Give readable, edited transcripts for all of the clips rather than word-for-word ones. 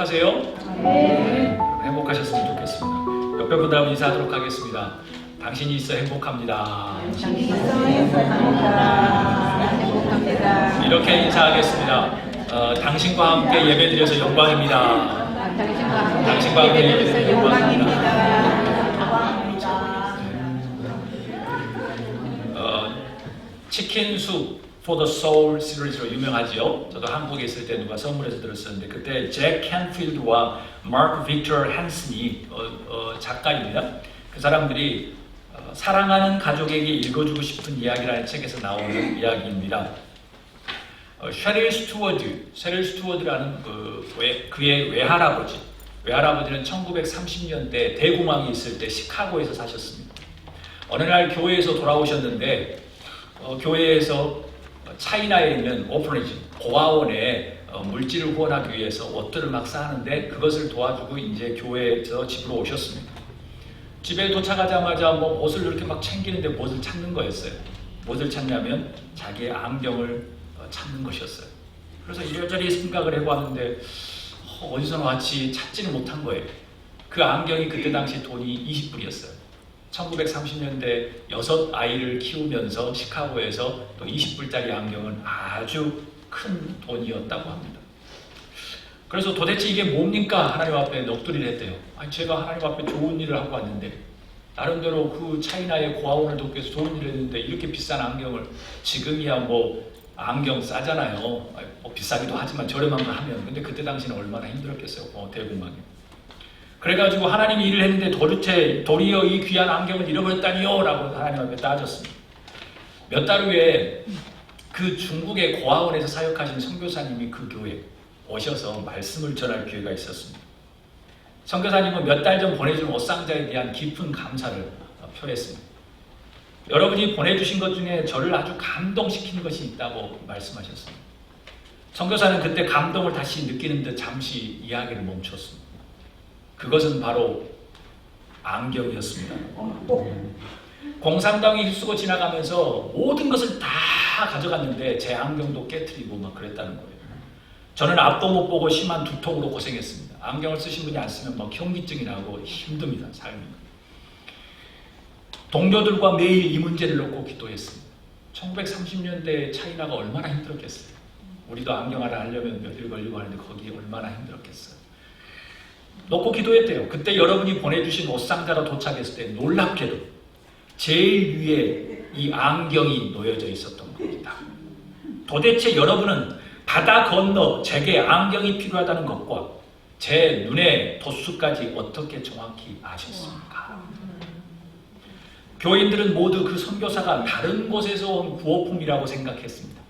행복하세요? 네. 행복하셨으면 좋겠습니다. 옆에 분하고 인사하도록 하겠습니다. 당신이 있어 행복합니다. 당신이 있어 행복합니다. 이렇게 인사하겠습니다. 당신과 함께 예배드려서 영광입니다. 당신과 함께 예배드려서 영광입니다. 치킨 숲 for the soul 시리즈로 유명하죠. 저도 한국에 있을 때 누가 선물해서 들었었는데 그때 잭 캔필드와 마크 빅터 헨슨이 작가입니다. 그 사람들이 사랑하는 가족에게 읽어주고 싶은 이야기라는 책에서 나오는 이야기입니다. 셰릴 스튜어드라는 그의 외할아버지는 1930년대 대공황이 있을 때 시카고에서 사셨습니다. 어느 날 교회에서 돌아오셨는데 교회에서 차이나에 있는 오퍼레이션 고아원에 물질을 후원하기 위해서 옷들을 막 싸는데 그것을 도와주고 이제 교회에서 집으로 오셨습니다. 집에 도착하자마자 뭐 옷을 이렇게 막 챙기는데 무엇을 찾는 거였어요. 무엇을 찾냐면 자기의 안경을 찾는 것이었어요. 그래서 이리저리 생각을 해봤는데 어디서 나왔지 찾지는 못한 거예요. 그 안경이 그때 당시 돈이 20불이었어요. 1930년대 6아이를 키우면서 시카고에서 또 20불짜리 안경은 아주 큰 돈이었다고 합니다. 그래서 도대체 이게 뭡니까? 하나님 앞에 넋두리를 했대요. 아니, 제가 하나님 앞에 좋은 일을 하고 왔는데 나름대로 그 차이나의 고아원을 돕기 위해서 좋은 일을 했는데 이렇게 비싼 안경을 지금이야 뭐 안경 싸잖아요. 뭐 비싸기도 하지만 저렴한 거 하면 근데 그때 당시는 얼마나 힘들었겠어요. 대공황이. 그래가지고 하나님이 일을 했는데 도리어 이 귀한 안경을 잃어버렸다니요 라고 하나님 앞에 따졌습니다. 몇 달 후에 그 중국의 고아원에서 사역하신 선교사님이 그 교회에 오셔서 말씀을 전할 기회가 있었습니다. 선교사님은 몇 달 전 보내준 옷상자에 대한 깊은 감사를 표했습니다. 여러분이 보내주신 것 중에 저를 아주 감동시킨 것이 있다고 말씀하셨습니다. 선교사는 그때 감동을 다시 느끼는 듯 잠시 이야기를 멈췄습니다. 그것은 바로 안경이었습니다. 공산당이 휩쓰고 지나가면서 모든 것을 다 가져갔는데 제 안경도 깨트리고 막 그랬다는 거예요. 저는 앞도 못 보고 심한 두통으로 고생했습니다. 안경을 쓰신 분이 안 쓰면 막 현기증이 나고 힘듭니다. 삶이. 동료들과 매일 이 문제를 놓고 기도했습니다. 1930년대 차이나가 얼마나 힘들었겠어요. 우리도 안경 하나 하려면 며칠 걸리고 하는데 거기 얼마나 힘들었겠어요. 놓고 기도했대요. 그때 여러분이 보내주신 옷상자로 도착했을 때 놀랍게도 제일 위에 이 안경이 놓여져 있었던 겁니다. 도대체 여러분은 바다 건너 제게 안경이 필요하다는 것과 제 눈의 도수까지 어떻게 정확히 아셨습니까? 교인들은 모두 그 선교사가 다른 곳에서 온 구호품이라고 생각했습니다.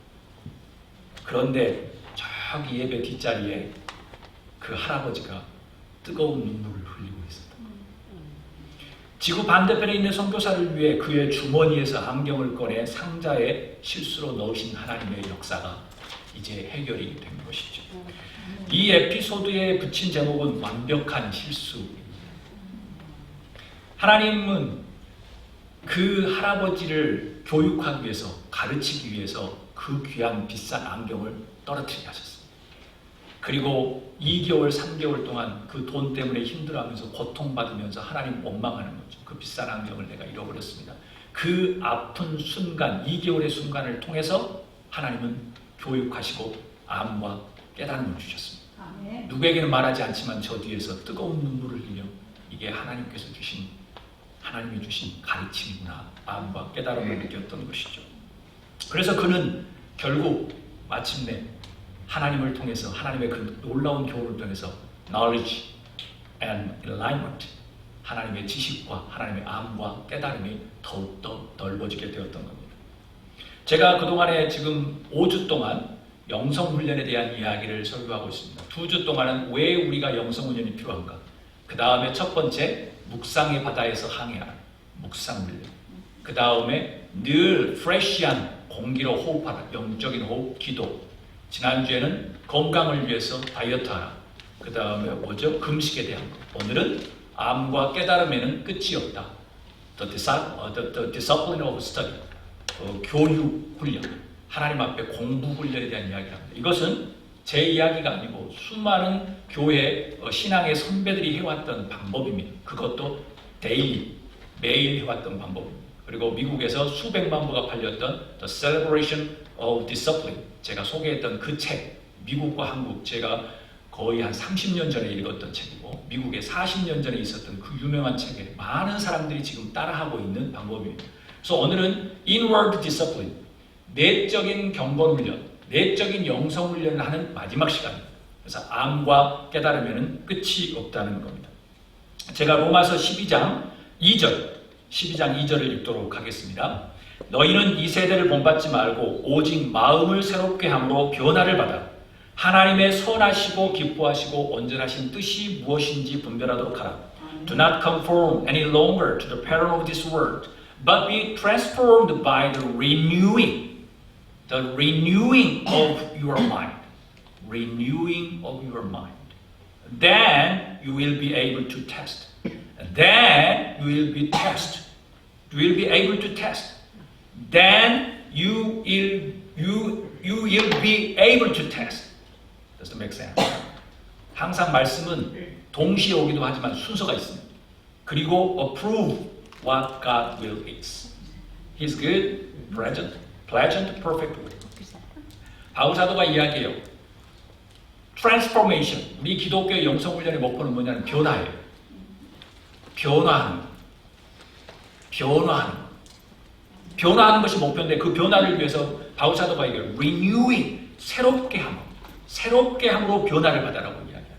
그런데 저기 예배 뒷자리에 그 할아버지가 뜨거운 눈물을 흘리고 있었다. 지구 반대편에 있는 선교사를 위해 그의 주머니에서 안경을 꺼내 상자에 실수로 넣으신 하나님의 역사가 이제 해결이 된 것이죠. 이 에피소드에 붙인 제목은 완벽한 실수. 하나님은 그 할아버지를 교육하기 위해서, 가르치기 위해서 그 귀한 비싼 안경을 떨어뜨리게 하셨습니다. 그리고 2개월, 3개월 동안 그 돈 때문에 힘들어하면서 고통받으면서 하나님 원망하는 거죠. 그 비싼 안경을 내가 잃어버렸습니다. 그 아픈 순간, 2개월의 순간을 통해서 하나님은 교육하시고 암과 깨달음을 주셨습니다. 아멘. 누구에게는 말하지 않지만 저 뒤에서 뜨거운 눈물을 흘려 이게 하나님께서 주신, 하나님이 주신 가르침이구나, 암과 깨달음을 느꼈던 것이죠. 그래서 그는 결국 마침내 하나님을 통해서, 하나님의 그 놀라운 교훈을 통해서 knowledge and enlightenment, 하나님의 지식과 하나님의 암과 깨달음이 더욱더 넓어지게 되었던 겁니다. 제가 그동안에 지금 5주 동안 영성훈련에 대한 이야기를 설교하고 있습니다. 2주 동안은 왜 우리가 영성훈련이 필요한가, 그 다음에 첫 번째 묵상의 바다에서 항해하는 묵상훈련, 그 다음에 늘 프레시한 공기로 호흡하라, 영적인 호흡, 기도, 지난주에는 건강을 위해서 다이어트하라, 그 다음에 뭐죠? 금식에 대한 것. 오늘은 암과 깨달음에는 끝이 없다. The discipline of study, 교육 훈련, 하나님 앞에 공부 훈련에 대한 이야기를 합니다. 이것은 제 이야기가 아니고 수많은 교회 신앙의 선배들이 해왔던 방법입니다. 그것도 데일리, 매일 해왔던 방법입니다. 그리고 미국에서 수백만 부가 팔렸던 The Celebration of Discipline, 제가 소개했던 그 책, 미국과 한국, 제가 거의 한 30년 전에 읽었던 책이고 미국에 40년 전에 있었던 그 유명한 책에 많은 사람들이 지금 따라하고 있는 방법입니다. 그래서 오늘은 Inward Discipline, 내적인 경건 훈련, 내적인 영성 훈련을 하는 마지막 시간입니다. 그래서 암과 깨달으면 끝이 없다는 겁니다. 제가 로마서 12장 2절을 읽도록 하겠습니다. 너희는 이 세대를 본받지 말고 오직 마음을 새롭게 함으로 변화를 받아 하나님의 선하시고 기뻐하시고 온전하신 뜻이 무엇인지 분별하도록 하라. Do not conform any longer to the pattern of this world, but be transformed by the renewing of your mind. Renewing of your mind. Then you will be able to test. Then you will be test. You will be able to test. Then you will be able to test. Does that make sense? 항상 말씀은 동시에 오기도 하지만 순서가 있습니다. 그리고 approve what God will is. He's good, pleasant, perfect will. 바울 사도가 이야기해요. Transformation. 우리 기독교의 영성훈련의 목표는 뭐냐면 변화예요. 변화하는 것이 목표인데 그 변화를 위해서 바울 사도가 얘기해요. Renewing, 새롭게 함으로 변화를 받아라고 이야기합니다.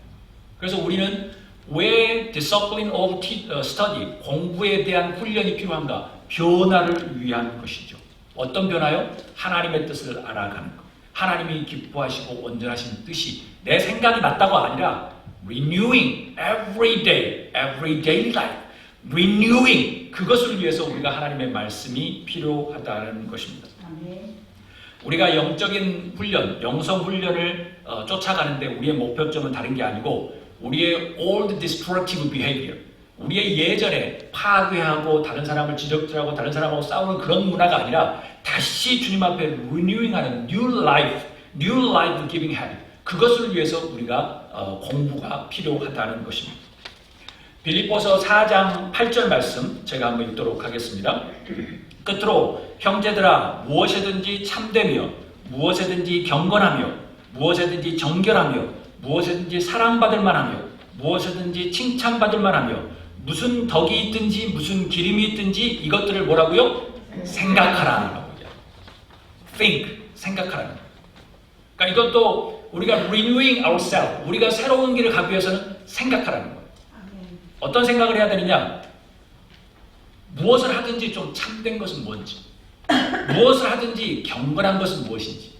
그래서 우리는 왜 discipline of study, 공부에 대한 훈련이 필요한가? 변화를 위한 것이죠. 어떤 변화요? 하나님의 뜻을 알아가는 것. 하나님이 기뻐하시고 온전하신 뜻이 내 생각이 맞다고 아니라 renewing every daily life. renewing, 그것을 위해서 우리가 하나님의 말씀이 필요하다는 것입니다. 우리가 영적인 훈련, 영성 훈련을 쫓아가는데 우리의 목표점은 다른 게 아니고 우리의 old destructive behavior, 우리의 예전에 파괴하고 다른 사람을 지적질하고 다른 사람하고 싸우는 그런 문화가 아니라 다시 주님 앞에 renewing하는 new life giving habit, 그것을 위해서 우리가 공부가 필요하다는 것입니다. 빌립보서 4장 8절 말씀 제가 한번 읽도록 하겠습니다. 끝으로 형제들아, 무엇이든지 참되며 무엇이든지 경건하며 무엇이든지 정결하며 무엇이든지 사랑받을 만하며 무엇이든지 칭찬받을 만하며 무슨 덕이 있든지 무슨 기림이 있든지 이것들을 뭐라고요? 생각하라. think, 생각하라. 그러니까 이것도 우리가 renewing ourselves, 우리가 새로운 길을 가기 위해서는 생각하라는 거예요. 어떤 생각을 해야 되느냐? 무엇을 하든지 좀 참된 것은 뭔지, 무엇을 하든지 경건한 것은 무엇인지,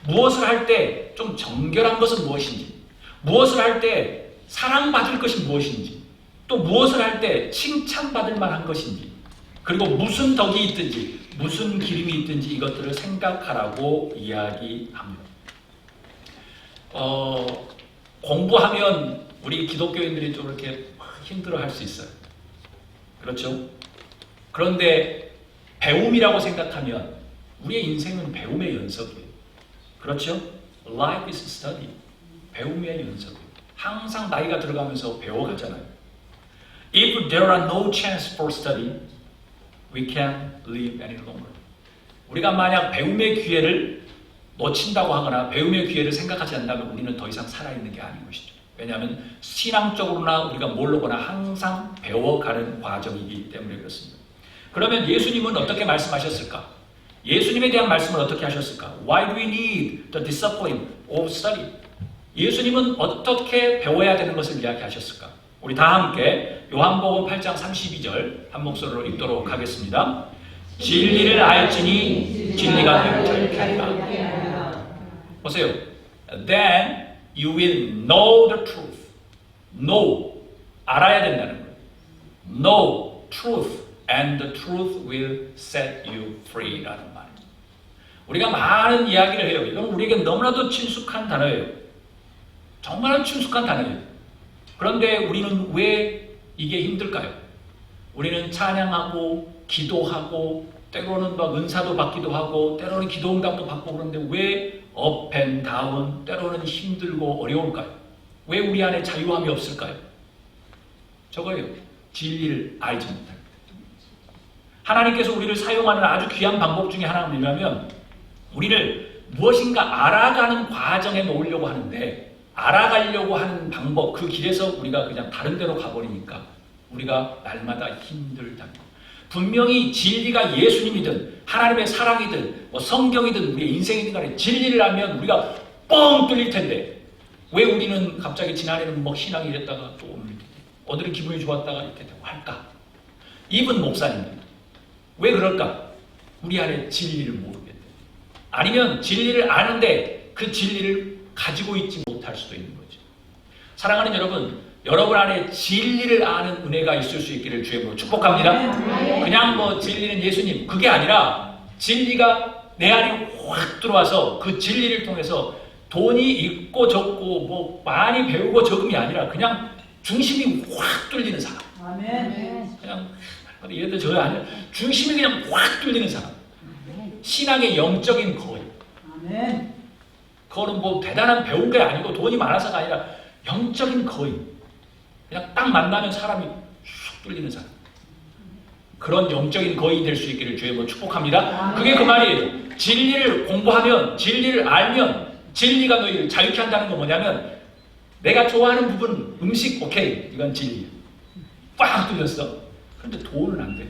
무엇을 할 때 좀 정결한 것은 무엇인지, 무엇을 할 때 사랑받을 것이 무엇인지, 또 무엇을 할 때 칭찬받을 만한 것인지, 그리고 무슨 덕이 있든지 무슨 기름이 있든지 이것들을 생각하라고 이야기합니다. 공부하면 우리 기독교인들이 좀 이렇게 힘들어할 수 있어요. 그렇죠? 그런데 배움이라고 생각하면 우리의 인생은 배움의 연속이에요. 그렇죠? Life is study. 배움의 연속이에요. 항상 나이가 들어가면서 배워가잖아요. If there are no chance for study, we can't live any longer. 우리가 만약 배움의 기회를 놓친다고 하거나 배움의 기회를 생각하지 않는다면 우리는 더 이상 살아있는 게 아닌 것이죠. 왜냐하면 신앙적으로나 우리가 모르거나 항상 배워가는 과정이기 때문에 그렇습니다. 그러면 예수님은 어떻게 말씀하셨을까? 예수님에 대한 말씀을 어떻게 하셨을까? Why do we need the discipline of study? 예수님은 어떻게 배워야 되는 것을 이야기하셨을까? 우리 다 함께 요한복음 8장 32절 한 목소리로 읽도록 하겠습니다. 진리를 알지니 진리가 너희를 자유케 하리라. 보세요. Then you will know the truth. Know, 알아야 된다는 거예요. Know truth, and the truth will set you free 라는 말입니다. 우리가 많은 이야기를 해요. 이건 우리에게 너무나도 친숙한 단어예요. 정말 친숙한 단어예요. 그런데 우리는 왜 이게 힘들까요? 우리는 찬양하고 기도하고 때로는 막 은사도 받기도 하고 때로는 기도응답도 받고 그런데 왜 업 앤 다운, 때로는 힘들고 어려울까요? 왜 우리 안에 자유함이 없을까요? 저거예요. 진리를 알지 못할 때. 하나님께서 우리를 사용하는 아주 귀한 방법 중에 하나가 뭐냐면 우리를 무엇인가 알아가는 과정에 놓으려고 하는데 알아가려고 하는 방법, 그 길에서 우리가 그냥 다른 데로 가버리니까 우리가 날마다 힘들다. 분명히 진리가 예수님이든 하나님의 사랑이든 뭐 성경이든 우리의 인생이든 간에 진리를 알면 우리가 뻥 뚫릴 텐데 왜 우리는 갑자기 지난해는 뭐 신앙이 이랬다가 또 오늘은 기분이 좋았다가 이렇게 되고 할까? 이분 목사님들 왜 그럴까? 우리 안에 진리를 모르겠대. 아니면 진리를 아는데 그 진리를 가지고 있지 못할 수도 있는 거죠. 사랑하는 여러분, 여러분 안에 진리를 아는 은혜가 있을 수 있기를 주의 이름으로 축복합니다. 그냥 뭐 진리는 예수님 그게 아니라 진리가 내 안에 확 들어와서 그 진리를 통해서 돈이 있고 적고 뭐 많이 배우고 적음이 아니라 그냥 중심이 확 뚫리는 사람. 아멘. 그냥 예를 들어 저 아니라 중심이 그냥 확 뚫리는 사람. 신앙의 영적인 거의. 아멘. 그거는 뭐 대단한 배운 게 아니고 돈이 많아서가 아니라 영적인 거의. 그냥 딱 만나면 사람이 쑥 뚫리는 사람. 그런 영적인 거인이 될 수 있기를 주의 이름으로 축복합니다. 그게 그 말이에요. 진리를 공부하면, 진리를 알면 진리가 너희를 자유케 한다는 건 뭐냐면 내가 좋아하는 부분, 음식 오케이, 이건 진리. 빡 뚫렸어. 그런데 돈은 안 돼.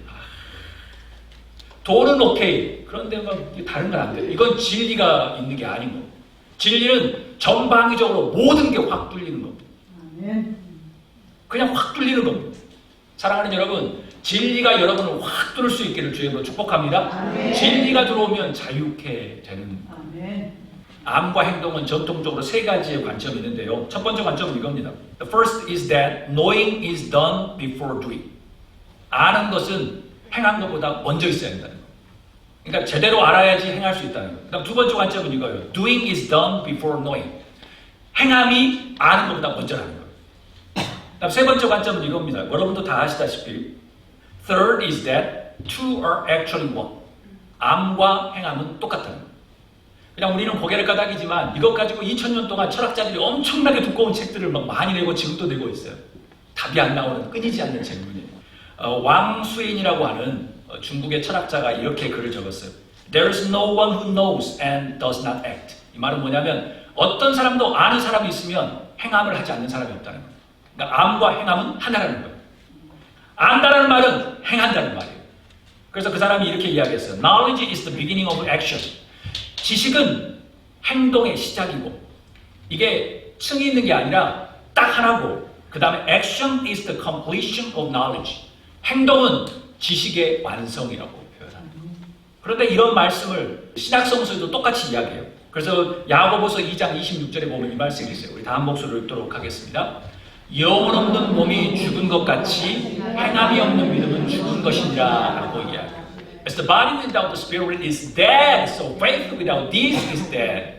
돈은 오케이. 그런데 막 다른 건 안 돼. 이건 진리가 있는 게 아닌 거고. 진리는 전방위적으로 모든 게 확 뚫리는 겁니다. 아멘. 그냥 확 뚫리는 겁니다. 사랑하는 여러분, 진리가 여러분을 확 뚫을 수 있기를 주의 이름으로 축복합니다. 아멘. 진리가 들어오면 자유케 되는 아멘. 암과 행동은 전통적으로 세 가지의 관점이 있는데요. 첫 번째 관점은 이겁니다. The first is that knowing is done before doing. 아는 것은 행한 것보다 먼저 있어야 된다는 거. 그러니까 제대로 알아야지 행할 수 있다는 거. 그다음 두 번째 관점은 이거예요. Doing is done before knowing. 행함이 아는 것보다 먼저라는 거. 그다음 세 번째 관점은 이겁니다. 여러분도 다 아시다시피 Third is that two are actually one. 암과 행함은 똑같다는 거. 그냥 우리는 고개를 까닥이지만 이것 가지고 2000년 동안 철학자들이 엄청나게 두꺼운 책들을 막 많이 내고 지금도 내고 있어요. 답이 안 나오는 끊이지 않는 질문이에요. 왕수인이라고 하는 중국의 철학자가 이렇게 글을 적었어요. There is no one who knows and does not act. 이 말은 뭐냐면 어떤 사람도 아는 사람이 있으면 행함을 하지 않는 사람이 없다는 거예요. 그러니까 암과 행함은 하나라는 거예요. 안다라는 말은 행한다는 말이에요. 그래서 그 사람이 이렇게 이야기했어요. Knowledge is the beginning of action. 지식은 행동의 시작이고 이게 층이 있는 게 아니라 딱 하나고 그 다음에 action is the completion of knowledge. 행동은 지식의 완성이라고 표현합니다. 그런데 이런 말씀을 신약성서에도 똑같이 이야기해요. 그래서 야고보서 2장 26절에 보면 이 말씀이 있어요. 우리 다 한 목소리로 읽도록 하겠습니다. 영혼 없는 몸이 죽은 것 같이 행함이 없는 믿음은 죽은 것이니라 라고 이야기해요. As the body without the spirit is dead, so faith without deeds is dead.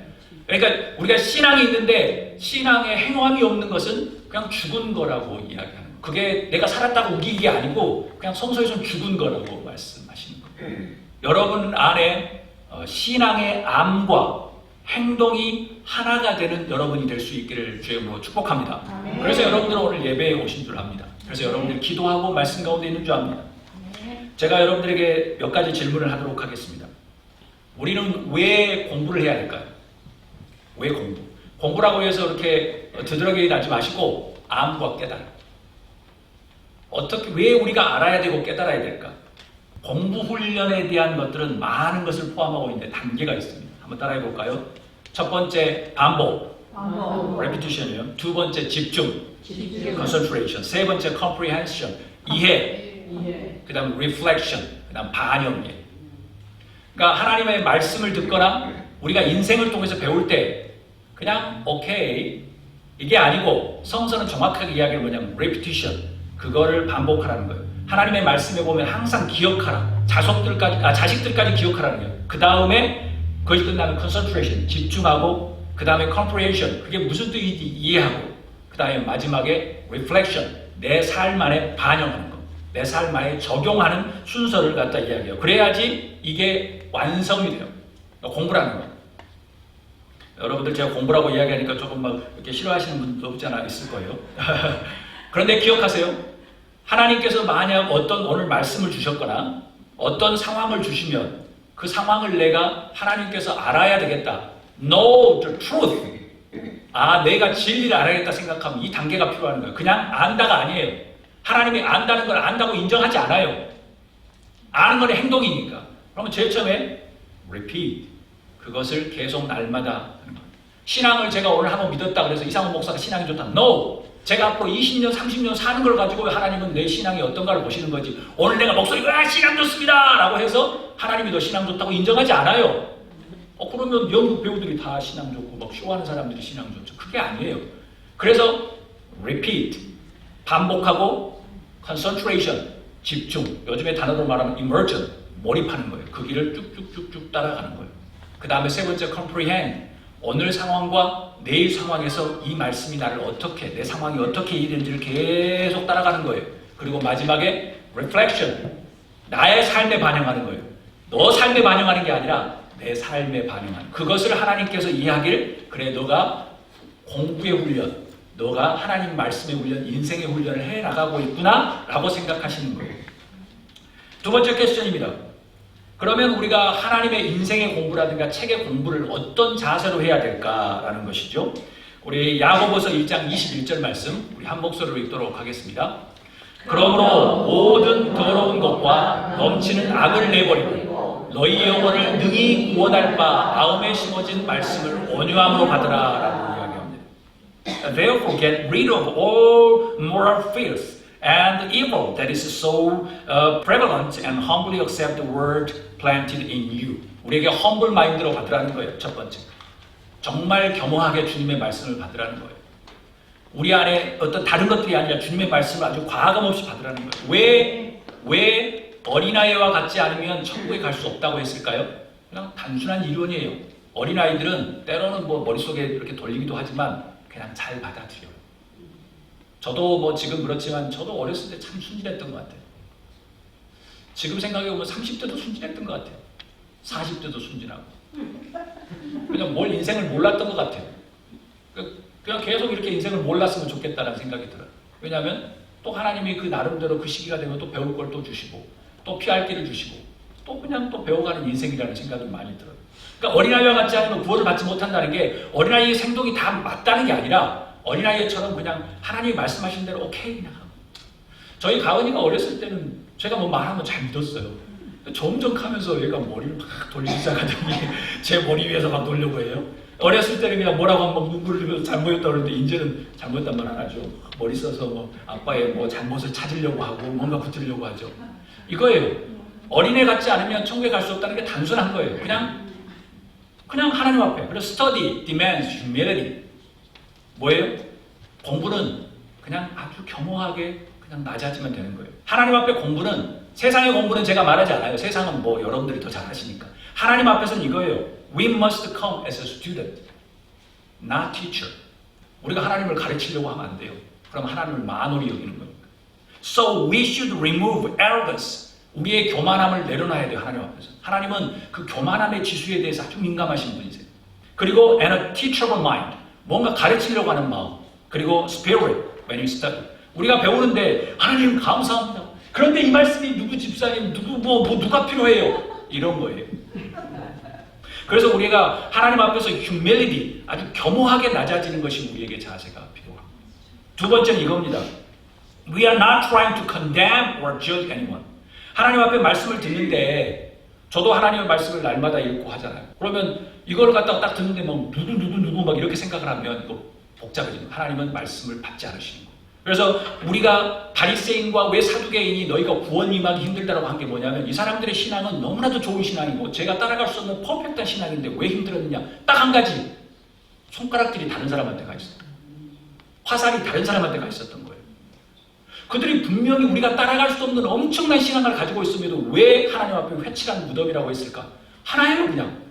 그러니까 우리가 신앙이 있는데 신앙에 행함이 없는 것은 그냥 죽은 거라고 이야기하는 거예요. 그게 내가 살았다고 우기는 게 아니고 그냥 성서에서는 죽은 거라고 말씀하시는 거예요. 여러분 안에 신앙의 암과 행동이 하나가 되는 여러분이 될 수 있기를 주의 이름으로 축복합니다. 그래서 여러분들은 오늘 예배에 오신 줄 압니다. 그래서 여러분들 기도하고 말씀 가운데 있는 줄 압니다. 제가 여러분들에게 몇 가지 질문을 하도록 하겠습니다. 우리는 왜 공부를 해야 될까요? 왜 공부? 공부라고 해서 이렇게 드드러기 나지 마시고 암과 깨달음. 어떻게 왜 우리가 알아야 되고 깨달아야 될까? 공부 훈련에 대한 것들은 많은 것을 포함하고 있는데 단계가 있습니다. 한번 따라해 볼까요? 첫 번째 반복, repetition이요. 두 번째 집중, concentration. 세 번째 comprehension, 이해. 그 다음 reflection, 그 다음 반영이에요. 그러니까 하나님의 말씀을 듣거나 우리가 인생을 통해서 배울 때 그냥 오케이 이게 아니고 성서는 정확하게 이야기를 뭐냐면 repetition, 그거를 반복하라는 거예요. 하나님의 말씀에 보면 항상 기억하라, 자식들까지 기억하라는 거예요. 그 다음에 그것이 끝나면 concentration, 집중하고 그 다음에 comprehension, 그게 무슨 뜻인지 이해하고 그 다음에 마지막에 reflection, 내 삶 안에 반영하는 거. 내 삶에 적용하는 순서를 갖다 이야기해요. 그래야지 이게 완성이 돼요. 공부라는 거. 여러분들 제가 공부라고 이야기하니까 조금 막 이렇게 싫어하시는 분도 없지 않아 있을 거예요. 그런데 기억하세요. 하나님께서 만약 어떤 오늘 말씀을 주셨거나 어떤 상황을 주시면 그 상황을 내가 하나님께서 알아야 되겠다. Know the truth. 내가 진리를 알아야겠다 생각하면 이 단계가 필요한 거예요. 그냥 안다가 아니에요. 하나님이 안다는 걸 안다고 인정하지 않아요. 아는 건 행동이니까. 그러면 제일 처음에 repeat. 그것을 계속 날마다 하는 거예요. 신앙을 제가 오늘 한번 믿었다 그래서 이상훈 목사가 신앙이 좋다. No! 제가 앞으로 20년, 30년 사는 걸 가지고 하나님은 내 신앙이 어떤가를 보시는 거지. 오늘 내가 목소리가 신앙 좋습니다! 라고 해서 하나님이 너 신앙 좋다고 인정하지 않아요. 그러면 영국 배우들이 다 신앙 좋고 막 쇼하는 사람들이 신앙 좋죠. 그게 아니에요. 그래서 repeat, 반복하고 concentration, 집중. 요즘에 단어로 말하면 immersion, 몰입하는 거예요. 그 길을 쭉쭉쭉쭉 따라가는 거예요. 그 다음에 세 번째 comprehend, 오늘 상황과 내일 상황에서 이 말씀이 나를 어떻게, 내 상황이 어떻게 이루어지는지를 계속 따라가는 거예요. 그리고 마지막에 reflection, 나의 삶에 반영하는 거예요. 너 삶에 반영하는 게 아니라 내 삶에 반영하는, 그것을 하나님께서 이야기를, 그래 너가 공부의 훈련, 너가 하나님 말씀의 훈련, 인생의 훈련을 해나가고 있구나 라고 생각하시는 거예요. 두 번째 퀘스천입니다. 그러면 우리가 하나님의 인생의 공부라든가 책의 공부를 어떤 자세로 해야 될까라는 것이죠. 우리 야고보서 1장 21절 말씀 우리 한 목소리로 읽도록 하겠습니다. 그러므로 모든 더러운 것과 넘치는 악을 내버리고 너희 영혼을 능히 구원할 바 마음에 심어진 말씀을 온유함으로 받으라 라고 이야기합니다. Therefore get rid of all moral filth and evil that is so prevalent and humbly accept the word planted in you. 우리에게 humble mind로 받으라는 거예요. 첫 번째. 정말 겸허하게 주님의 말씀을 받으라는 거예요. 우리 안에 어떤 다른 것들이 아니라 주님의 말씀을 아주 과감 없이 받으라는 거예요. 왜 어린아이와 같지 않으면 천국에 갈 수 없다고 했을까요? 그냥 단순한 이론이에요. 어린아이들은 때로는 뭐 머릿속에 이렇게 돌리기도 하지만 그냥 잘 받아들여요. 저도 뭐 지금 그렇지만 저도 어렸을 때 참 순진했던 것 같아요. 지금 생각해보면 30대도 순진했던 것 같아요. 40대도 순진하고. 그냥 뭘 인생을 몰랐던 것 같아요. 그냥 계속 이렇게 인생을 몰랐으면 좋겠다는 생각이 들어요. 왜냐하면 또 하나님이 그 나름대로 그 시기가 되면 또 배울 걸 또 주시고 또 피할 길을 주시고 또 그냥 또 배워가는 인생이라는 생각이 많이 들어요. 그러니까 어린아이와 같지 않으면 구원을 받지 못한다는 게 어린아이의 행동이 다 맞다는 게 아니라 어린아이처럼 그냥 하나님이 말씀하신 대로 오케이 그냥 하고. 저희 가은이가 어렸을 때는 제가 뭐 말하면 잘 믿었어요. 점점 하면서 얘가 머리를 막 돌리기 시작하더니 제 머리 위에서 막 놀려고 해요. 어렸을 때는 그냥 뭐라고 하면 막 눈물 흘리면서 잘못했다 그러는데 이제는 잘못했단 말 안 하죠. 머리 써서 뭐 아빠의 뭐 잘못을 찾으려고 하고 뭔가 붙으려고 하죠. 이거예요. 어린애 같지 않으면 천국에 갈 수 없다는 게 단순한 거예요. 그냥 하나님 앞에. 그래서 study demands humility. 뭐예요? 공부는 그냥 아주 겸허하게 그냥 낮아지면 되는 거예요. 하나님 앞에 공부는, 세상의 공부는 제가 말하지 않아요. 세상은 뭐 여러분들이 더 잘하시니까. 하나님 앞에서는 이거예요. We must come as a student, not teacher. 우리가 하나님을 가르치려고 하면 안 돼요. 그럼 하나님을 만홀히 여기는 겁니다. So we should remove arrogance. 우리의 교만함을 내려놔야 돼요. 하나님 앞에서. 하나님은 그 교만함의 지수에 대해서 아주 민감하신 분이세요. 그리고 and a teachable mind. 뭔가 가르치려고 하는 마음. 그리고 spirit when you study. 우리가 배우는데 하나님 감사합니다. 그런데 이 말씀이 누구 집사님, 누가 필요해요? 이런 거예요. 그래서 우리가 하나님 앞에서 humility, 아주 겸허하게 낮아지는 것이 우리에게 자세가 필요합니다. 두 번째는 이겁니다. We are not trying to condemn or judge anyone. 하나님 앞에 말씀을 듣는데 저도 하나님의 말씀을 날마다 읽고 하잖아요. 그러면 이걸 갖다가 딱 듣는데 뭐 누구 막 이렇게 생각을 하면 이거 복잡해지는 거예요. 하나님은 말씀을 받지 않으시는 거예요. 그래서 우리가 바리새인과 왜 사두개인이 너희가 구원 임하기 힘들다고 한 게 뭐냐면 이 사람들의 신앙은 너무나도 좋은 신앙이고 제가 따라갈 수 없는 퍼펙트한 신앙인데 왜 힘들었느냐. 딱 한 가지. 손가락들이 다른 사람한테 가 있었어요. 화살이 다른 사람한테 가 있었던 거예요. 그들이 분명히 우리가 따라갈 수 없는 엄청난 신앙을 가지고 있음에도 왜 하나님 앞에 회칠한 무덤이라고 했을까? 하나예요 그냥.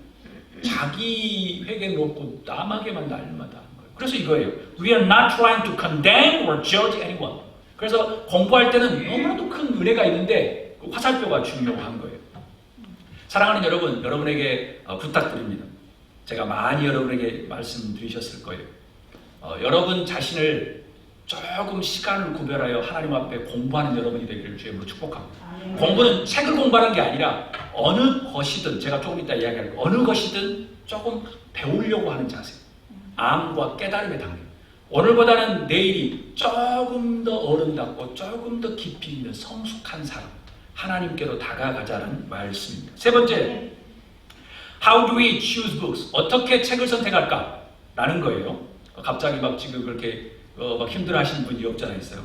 자기 회개 놓고 남에게만 날마다 하는 거예요. 그래서 이거예요. We are not trying to condemn or judge anyone. 그래서 공부할 때는 너무나도 큰 은혜가 있는데 화살표가 중요한 거예요. 사랑하는 여러분, 여러분에게 부탁드립니다. 제가 많이 여러분에게 말씀드리셨을 거예요. 여러분 자신을 조금 시간을 구별하여 하나님 앞에 공부하는 여러분이 되기를 주님으로 축복합니다. 공부는 책을 공부하는 게 아니라 어느 것이든, 제가 조금 이따 이야기할 거예요. 어느 것이든 조금 배우려고 하는 자세. 암과 깨달음의 단계. 오늘보다는 내일이 조금 더 아름답고 조금 더 깊이 있는 성숙한 사람, 하나님께로 다가가자는 말씀입니다. 세 번째, How do we choose books? 어떻게 책을 선택할까? 라는 거예요. 갑자기 막 지금 그렇게 막 힘들어하시는 분이 없지 않아 있어요.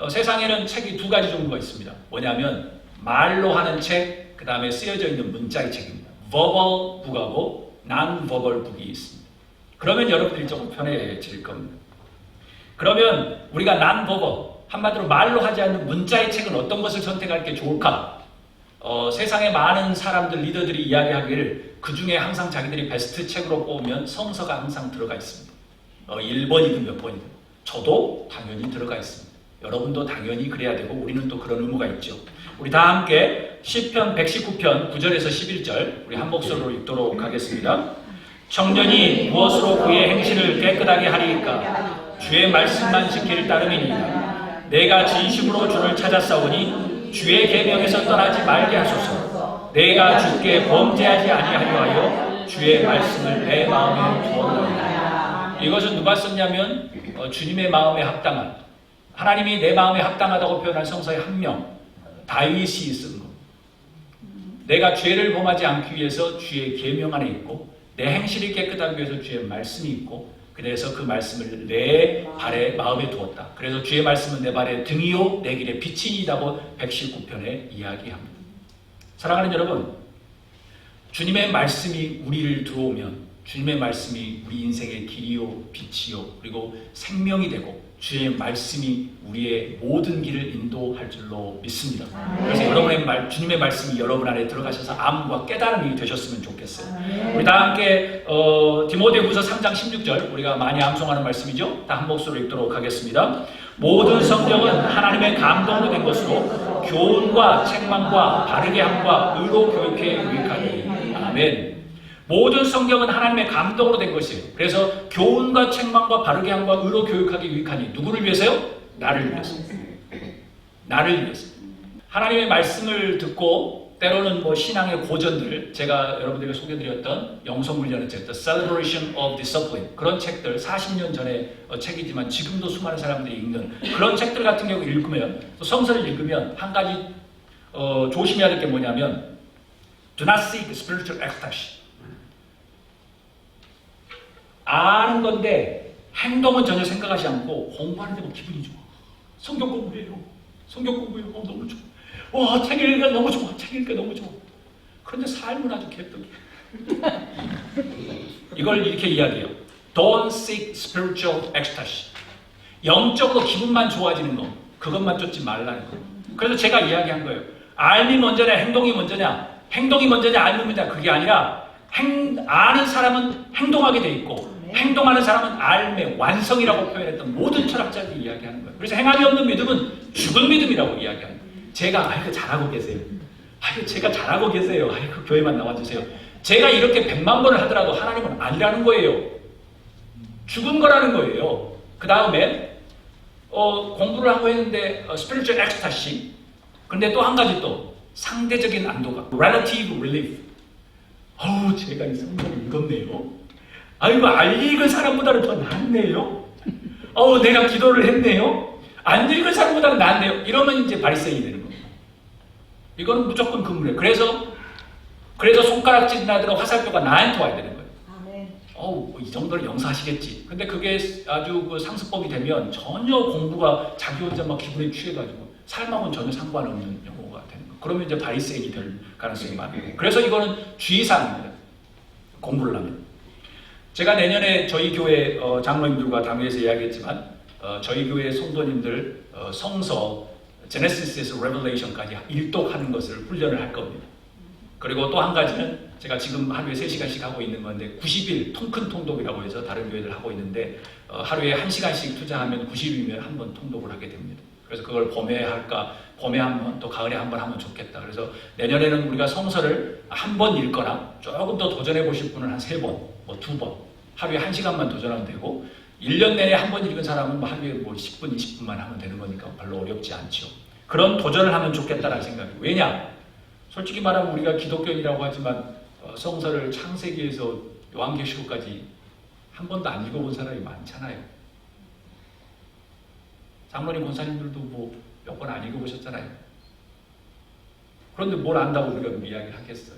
세상에는 책이 두 가지 종류가 있습니다. 뭐냐면 말로 하는 책, 그 다음에 쓰여져 있는 문자의 책입니다. verbal book하고 non-verbal book이 있습니다. 그러면 여러분들이 조금 편해질 겁니다. 그러면 우리가 non-verbal, 한마디로 말로 하지 않는 문자의 책은 어떤 것을 선택할 게 좋을까? 세상에 많은 사람들, 리더들이 이야기하기를 그 중에 항상 자기들이 베스트 책으로 뽑으면 성서가 항상 들어가 있습니다. 1번이든 몇 번이든. 저도 당연히 들어가 있습니다. 여러분도 당연히 그래야 되고 우리는 또 그런 의무가 있죠. 우리 다 함께 시편 119편 9절에서 11절 우리 한 목소리로 읽도록 하겠습니다. 청년이 무엇으로 그의 행실을 깨끗하게 하리이까? 주의 말씀만 지킬 따름이니이다. 내가 진심으로 주를 찾았사오니 주의 계명에서 떠나지 말게 하소서. 내가 주께 범죄하지 아니하려 하여 주의 말씀을 내 마음에 두었나이다. 이것은 누가 썼냐면 주님의 마음에 합당한, 하나님이 내 마음에 합당하다고 표현한 성서의 한 명, 다윗이 쓴 것. 내가 죄를 범하지 않기 위해서 주의 계명 안에 있고 내 행실이 깨끗하기 위해서 주의 말씀이 있고 그래서 그 말씀을 내 발에 마음에 두었다. 그래서 주의 말씀은 내 발에 등이요 내 길에 빛이니이다고 119편에 이야기합니다. 사랑하는 여러분, 주님의 말씀이 우리를 들어오면 주님의 말씀이 우리 인생의 길이요 빛이요 그리고 생명이 되고 주의 말씀이 우리의 모든 길을 인도할 줄로 믿습니다. 그래서 여러분의 주님의 말씀이 여러분 안에 들어가셔서 암과 깨달음이 되셨으면 좋겠어요. 우리 다 함께 디모데후서 3장 16절 우리가 많이 암송하는 말씀이죠. 다 한 목소리로 읽도록 하겠습니다. 모든 성경은 하나님의 감동으로 된 것으로 교훈과 책망과 바르게 함과 의로 교육해 유익하니. 아멘. 모든 성경은 하나님의 감동으로 된 것이에요. 그래서 교훈과 책망과 바르게 함과 의로 교육하기 유익하니. 누구를 위해서요? 나를 위해서. 나를 위해서. 하나님의 말씀을 듣고 때로는 신앙의 고전들, 제가 여러분들에게 소개드렸던 영성훈련의 책, The Celebration of Discipline, 그런 책들 40년 전의 책이지만 지금도 수많은 사람들이 읽는 그런 책들 같은 경우 읽으면, 성서를 읽으면 한 가지 조심해야 될 게 뭐냐면 Do not seek spiritual ecstasy. 아는 건데 행동은 전혀 생각하지 않고 공부하는데 기분이 좋아. 성경 공부해요. 성경 공부해요. 너무 좋아. 와, 책 읽으니까 너무 좋아. 책 읽으니까 너무 좋아. 그런데 삶은 아주 개떡이야. 이걸 이렇게 이야기해요. Don't seek spiritual ecstasy. 영적으로 기분만 좋아지는 거, 그것만 쫓지 말라는 거. 그래서 제가 이야기한 거예요. 알미 먼저냐 행동이 먼저냐. 행동이 먼저냐 알미 먼저냐. 그게 아니라 아는 사람은 행동하게 돼 있고 행동하는 사람은 알매, 완성이라고 표현했던 모든 철학자들이 이야기하는 거예요. 그래서 행함이 없는 믿음은 죽은 믿음이라고 이야기하는 거예요. 제가 잘하고 계세요. 제가 잘하고 계세요. 교회만 나와주세요. 제가 이렇게 100만 번을 하더라도 하나님은 아니라는 거예요. 죽은 거라는 거예요. 그 다음에 공부를 하고 했는데 spiritual ecstasy. 근데 또 한 가지 또 상대적인 안도감, relative relief. 제가 이 성경을 읽었네요. 안 읽은 사람보다는 더 낫네요. 내가 기도를 했네요. 안 읽은 사람보다는 낫네요. 이러면 이제 바리새인이 되는 겁니다. 이거는 무조건 금물이에요. 그래서 손가락질이나 화살표가 나한테 와야 되는 거예요. 아멘. 이 정도는 용서하시겠지. 근데 그게 아주 상습법이 되면 전혀 공부가 자기 혼자 막 기분에 취해가지고 삶하고는 전혀 상관없는 영어가 되는 거예요. 그러면 이제 바리새인이 될 가능성이 많아요. 그래서 이거는 주의사항입니다. 공부를 하면. 제가 내년에 저희 교회 장로님들과 당회에서 이야기했지만 저희 교회 성도님들 성서 제네시스에서 레벨레이션까지 일독하는 것을 훈련을 할 겁니다. 그리고 또 한 가지는 제가 지금 하루에 3시간씩 하고 있는 건데 90일 통큰 통독이라고 해서 다른 교회들 하고 있는데 하루에 1시간씩 투자하면 90일이면 한 번 통독을 하게 됩니다. 그래서 그걸 봄에 할까, 봄에 한 번, 또 가을에 한 번 하면 좋겠다. 그래서 내년에는 우리가 성서를 한 번 읽거나 조금 더 도전해 보실 분은 한 3번, 뭐 2번, 하루에 1시간만 도전하면 되고, 1년 내내 한 번 읽은 사람은 뭐 하루에 뭐 10분, 20분만 하면 되는 거니까 별로 어렵지 않죠. 그런 도전을 하면 좋겠다는 생각이. 왜냐? 솔직히 말하면 우리가 기독교인이라고 하지만 성서를 창세기에서 요한계시록까지 한 번도 안 읽어본 사람이 많잖아요. 장로님, 권사님들도 뭐 몇 번 안 읽어보셨잖아요. 그런데 뭘 안다고 우리가 이야기를 하겠어요?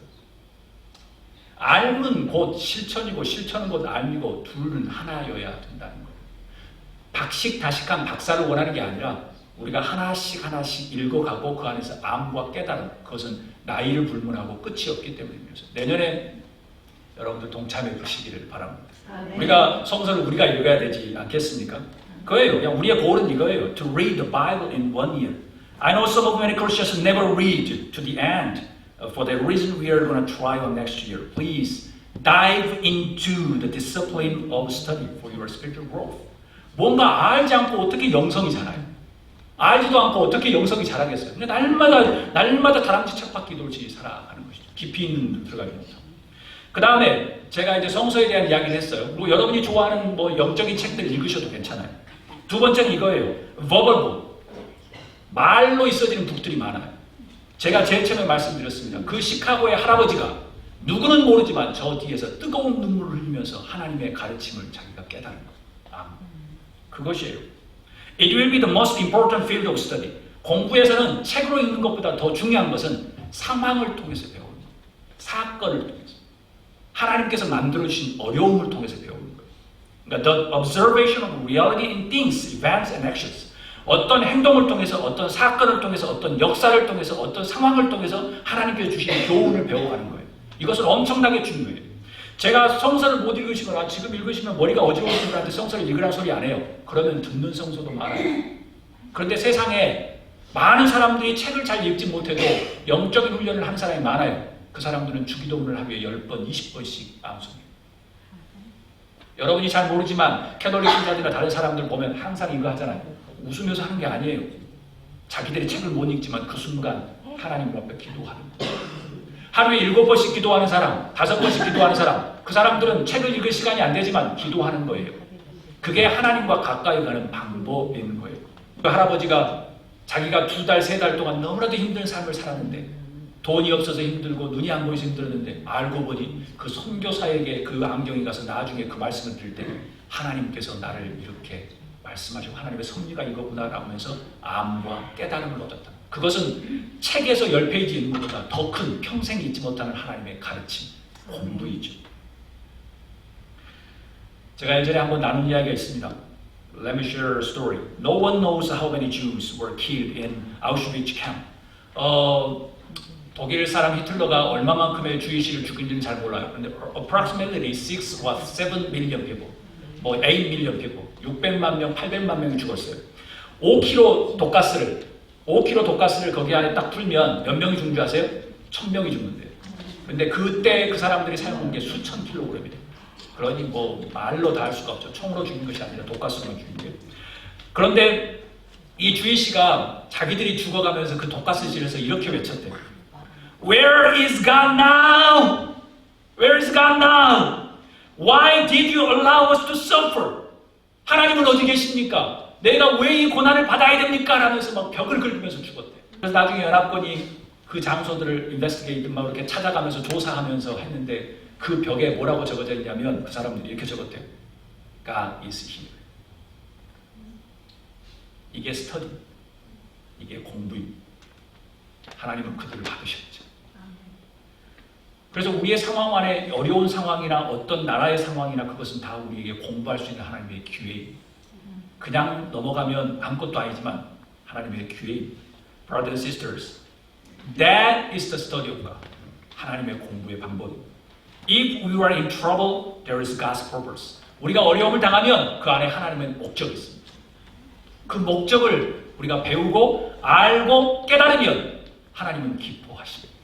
알면 곧 실천이고 실천은 곧 알미고 둘은 하나여야 된다는 거예요. 박식다식한 박사를 원하는 게 아니라 우리가 하나씩 하나씩 읽어가고 그 안에서 암과 깨달음, 그것은 나이를 불문하고 끝이 없기 때문입니다. 내년에 여러분들 동참해 주시기를 바랍니다. 우리가 성서를 우리가 읽어야 되지 않겠습니까? 그거예요. 그냥 우리의 고울은 이거예요. To read the Bible in 1 year. I know some of many Christians never read to the end. For that reason, we are going to try on next year. Please dive into the discipline of study for your spiritual growth. 뭔가 알지 않고 어떻게 영성이 자라요? 알지도 않고 어떻게 영성이 자라겠어요? 근데 날마다 다람쥐 척박기 돌지 살아가는 것이죠. 깊이 있는 들어가지 못하고. 그 다음에 제가 이제 성서에 대한 이야기를 했어요. 그리고 여러분이 좋아하는 뭐 영적인 책들 읽으셔도 괜찮아요. 두 번째는 이거예요. verbal book. 말로 있어지는 북들이 많아요. 제가 제일 처음에 말씀드렸습니다. 그 시카고의 할아버지가 누구는 모르지만 저 뒤에서 뜨거운 눈물을 흘리면서 하나님의 가르침을 자기가 깨달은 거예요. 그것이에요. It will be the most important field of study. 공부에서는 책으로 읽는 것보다 더 중요한 것은 상황을 통해서 배우는 거예요. 사건을 통해서. 하나님께서 만들어주신 어려움을 통해서 배우는 거예요. 그러니까 the observation of reality in things, events and actions. 어떤 행동을 통해서, 어떤 사건을 통해서, 어떤 역사를 통해서, 어떤 상황을 통해서 하나님께서 주신 교훈을 배워가는 거예요. 이것은 엄청나게 중요해요. 제가 성서를 못 읽으시거나 지금 읽으시면 머리가 어지러우신 분한테 성서를 읽으라는 소리 안 해요. 그러면 듣는 성서도 많아요. 그런데 세상에 많은 사람들이 책을 잘 읽지 못해도 영적인 훈련을 한 사람이 많아요. 그 사람들은 주기도문을 하루에 10번, 20번씩 암송해요. 여러분이 잘 모르지만 캐톨릭 신자들이나 다른 사람들 보면 항상 이거 하잖아요. 웃으면서 하는 게 아니에요. 자기들이 책을 못 읽지만 그 순간 하나님 앞에 기도하는 거예요. 하루에 7번씩 기도하는 사람, 5번씩 기도하는 사람, 그 사람들은 책을 읽을 시간이 안 되지만 기도하는 거예요. 그게 하나님과 가까이 가는 방법인 거예요. 그 할아버지가 자기가 2달, 3달 동안 너무나도 힘든 삶을 살았는데 돈이 없어서 힘들고 눈이 안 보여서 힘들었는데 알고 보니 그 선교사에게 그 안경이 가서 나중에 그 말씀을 드릴 때 하나님께서 나를 이렇게 말씀하시고 하나님의 섭리가 이거구나 라고 하면서 암과 깨달음을 얻었다. 그것은 책에서 10페이지 읽는 것보다 더 큰 평생 잊지 못하는 하나님의 가르침, 공부이죠. 제가 예전에 한번 나눈 이야기가 있습니다. Let me share a story. No one knows how many Jews were killed in Auschwitz camp. 독일 사람 히틀러가 얼마만큼의 주이시를 죽인지는 잘 몰라요. 근데 approximately 6 or 7 million people, 뭐 8 million people, 600만 명, 800만 명이 죽었어요. 5kg 독가스를 거기 안에 딱 풀면 몇 명이 죽는 줄 아세요? 1000명이 죽는데요. 근데 그때 그 사람들이 사용한 게 수천 킬로그램이 돼요. 그러니 뭐 말로 다 할 수가 없죠. 총으로 죽인 것이 아니라 독가스로 죽인 거예요. 그런데 이 주이씨가 자기들이 죽어가면서 그 독가스실에서 이렇게 외쳤대요. Where is God now? Where is God now? Why did you allow us to suffer? 하나님은 어디 계십니까? 내가 왜 이 고난을 받아야 됩니까? 라면서 막 벽을 긁으면서 죽었대. 그래서 나중에 연합군이 그 장소들을 인베스티게이트 막 이렇게 찾아가면서 조사하면서 했는데 그 벽에 뭐라고 적어져 있냐면 그 사람들이 이렇게 적었대요. God is here. 이게 스터디, 이게 공부입니다. 하나님은 그들을 받으셨죠. 그래서 우리의 상황 안에 어려운 상황이나 어떤 나라의 상황이나 그것은 다 우리에게 공부할 수 있는 하나님의 기회입니다. 그냥 넘어가면 아무것도 아니지만 하나님의 기회입니다. Brothers and sisters, that is the study of God. 하나님의 공부의 방법입니다. If we are in trouble, there is God's purpose. 우리가 어려움을 당하면 그 안에 하나님의 목적이 있습니다. 그 목적을 우리가 배우고 알고 깨달으면 하나님은 기뻐하십니다.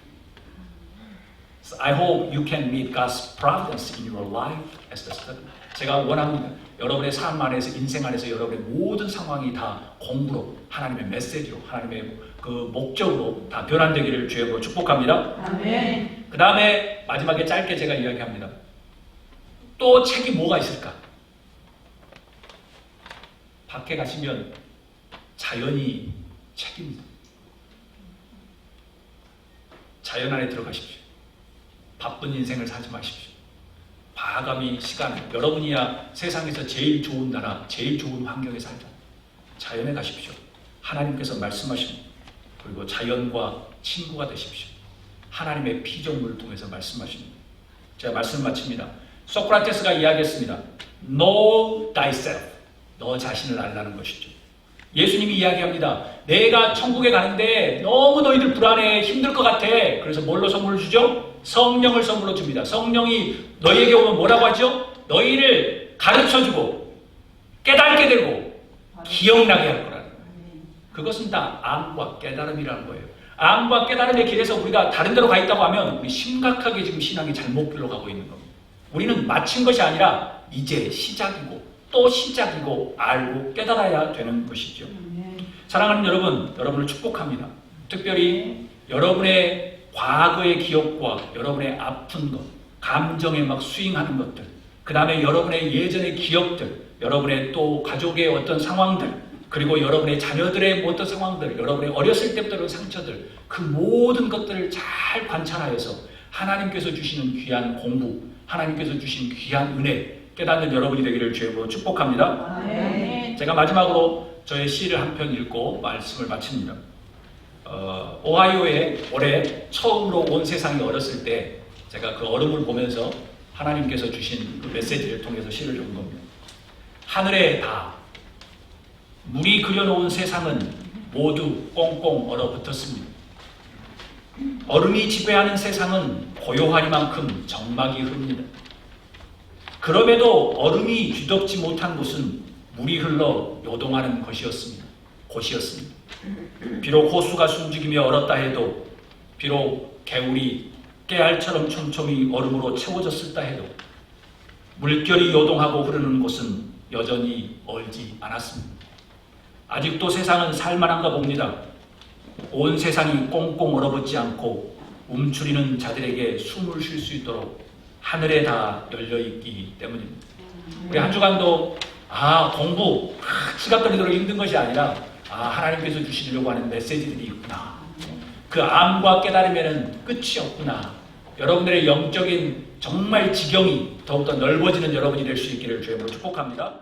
I hope you can meet God's providence in your life as the student. 제가 원합니다. 여러분의 삶 안에서, 인생 안에서 여러분의 모든 상황이 다 공부로, 하나님의 메시지로, 하나님의 그 목적으로 다 변환되기를 주의 이름으로 축복합니다. 아멘. 그 다음에 마지막에 짧게 제가 이야기합니다. 또 책이 뭐가 있을까? 밖에 가시면 자연이 책입니다. 자연 안에 들어가십시오. 바쁜 인생을 살지 마십시오. 과감히 시간을, 여러분이야 세상에서 제일 좋은 나라, 제일 좋은 환경에 살자. 자연에 가십시오. 하나님께서 말씀하십니다. 그리고 자연과 친구가 되십시오. 하나님의 피조물을 통해서 말씀하십니다. 제가 말씀 마칩니다. 소크라테스가 이야기했습니다. Know thyself. 너 자신을 알라는 것이죠. 예수님이 이야기합니다. 내가 천국에 가는데 너무 너희들 불안해, 힘들 것 같아. 그래서 뭘로 선물을 주죠? 성령을 선물로 줍니다. 성령이 너희에게 오면 뭐라고 하죠? 너희를 가르쳐주고 깨닫게 되고 기억나게 할 거라는 거예요. 그것은 다 암과 깨달음이라는 거예요. 암과 깨달음의 길에서 우리가 다른 데로 가 있다고 하면 우리 심각하게 지금 신앙이 잘못 길로 가고 있는 겁니다. 우리는 마친 것이 아니라 이제 시작이고 또 시작이고 알고 깨달아야 되는 것이죠. 사랑하는 여러분, 여러분을 축복합니다. 특별히 여러분의 과거의 기억과 여러분의 아픈 것, 감정에 막 스윙하는 것들, 그 다음에 여러분의 예전의 기억들, 여러분의 또 가족의 어떤 상황들, 그리고 여러분의 자녀들의 어떤 상황들, 여러분의 어렸을 때부터 상처들, 그 모든 것들을 잘 관찰하여서 하나님께서 주시는 귀한 공부, 하나님께서 주신 귀한 은혜 깨닫는 여러분이 되기를 주님으로 축복합니다. 아멘. 제가 마지막으로 저의 시를 한 편 읽고 말씀을 마칩니다. 오하이오에 올해 처음으로 온 세상이 얼었을 때 제가 그 얼음을 보면서 하나님께서 주신 그 메시지를 통해서 시를 적은 겁니다. 하늘의 다 물이 그려놓은 세상은 모두 꽁꽁 얼어붙었습니다. 얼음이 지배하는 세상은 고요하리만큼 정막이 흐릅니다. 그럼에도 얼음이 뒤덮지 못한 곳은 물이 흘러 요동하는 곳이었습니다. 비록 호수가 숨죽이며 얼었다 해도, 비록 개울이 깨알처럼 촘촘히 얼음으로 채워졌었다 해도 물결이 요동하고 흐르는 곳은 여전히 얼지 않았습니다. 아직도 세상은 살만한가 봅니다. 온 세상이 꽁꽁 얼어붙지 않고 움츠리는 자들에게 숨을 쉴 수 있도록 하늘에 다 열려있기 때문입니다. 우리 한 주간도 공부 지갑 떨리도록 힘든 것이 아니라 하나님께서 주시려고 하는 메시지들이 있구나. 그 암과 깨달음에는 끝이 없구나. 여러분들의 영적인 정말 지경이 더욱더 넓어지는 여러분이 될 수 있기를 주님으로 축복합니다.